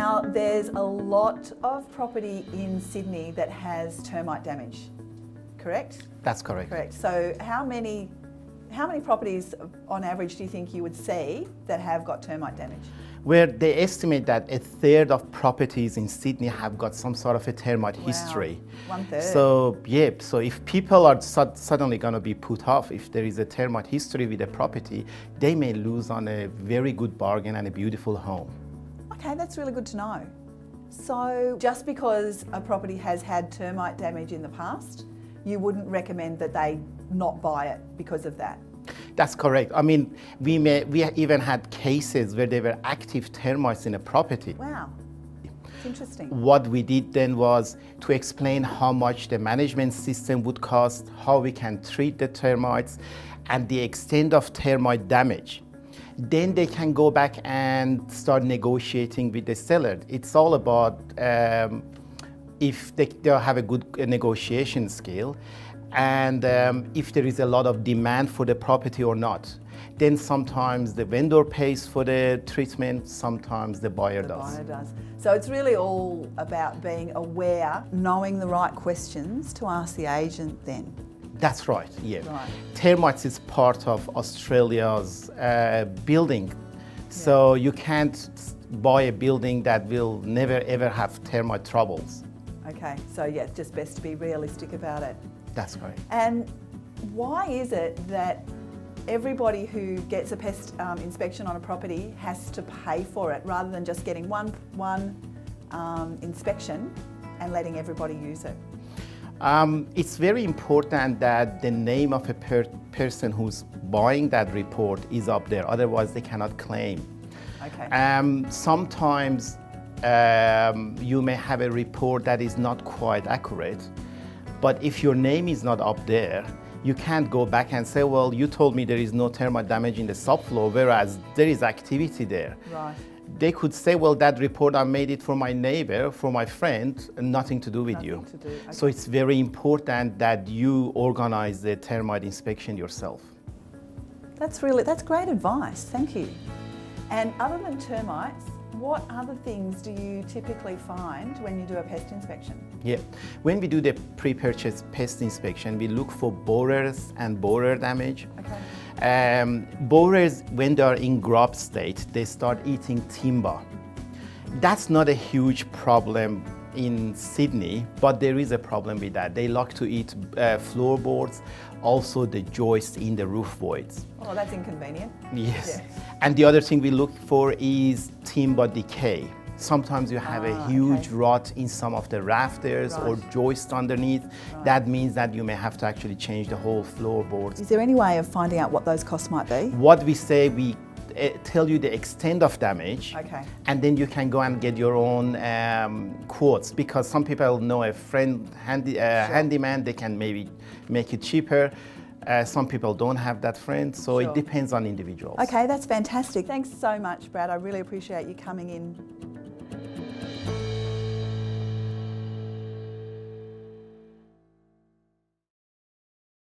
Now, there's a lot of property in Sydney that has termite damage, correct? That's correct. Correct. So how many properties on average do you think you would see that have got termite damage? Where they estimate that a third of properties in Sydney have got some sort of a termite history. 1/3. So if people are suddenly going to be put off, if there is a termite history with a property, they may lose on a very good bargain and a beautiful home. Okay, that's really good to know. So just because a property has had termite damage in the past, you wouldn't recommend that they not buy it because of that? That's correct. I mean, we even had cases where there were active termites in a property. Wow, it's interesting. What we did then was to explain how much the management system would cost, how we can treat the termites, and the extent of termite damage. Then they can go back and start negotiating with the seller. It's all about if they have a good negotiation skill, and if there is a lot of demand for the property or not. Then sometimes the vendor pays for the treatment, sometimes the buyer does. So it's really all about being aware, knowing the right questions to ask the agent then. That's right, yeah. Right. Termites is part of Australia's building. So you can't buy a building that will never ever have termite troubles. Okay, so yeah, it's just best to be realistic about it. That's correct. And why is it that everybody who gets a pest inspection on a property has to pay for it rather than just getting one inspection and letting everybody use it? It's very important that the name of a person who's buying that report is up there, otherwise they cannot claim. Okay. Sometimes you may have a report that is not quite accurate, but if your name is not up there, you can't go back and say, well, you told me there is no termite damage in the subfloor, whereas there is activity there. Right. They could say, well, that report, I made it for my neighbor, for my friend, and nothing to do with you. Nothing to do. Okay. So it's very important that you organize the termite inspection yourself. That's great advice, thank you. And other than termites, what other things do you typically find when you do a pest inspection? Yeah, when we do the pre-purchase pest inspection, we look for borers and borer damage. Okay. Borers, when they are in grub state, they start eating timber. That's not a huge problem in Sydney, but there is a problem with that. They like to eat floorboards, also the joists in the roof voids. Oh, that's inconvenient. Yes. Yeah. And the other thing we look for is timber decay. Sometimes you have a huge rot in some of the rafters or joists underneath. Right. That means that you may have to actually change the whole floorboards. Is there any way of finding out what those costs might be? What we say, we tell you the extent of damage, Okay. and then you can go and get your own quotes, because some people know a friend, handyman, they can maybe make it cheaper. Some people don't have that friend, so it depends on individuals. Okay, that's fantastic. Thanks so much, Brad. I really appreciate you coming in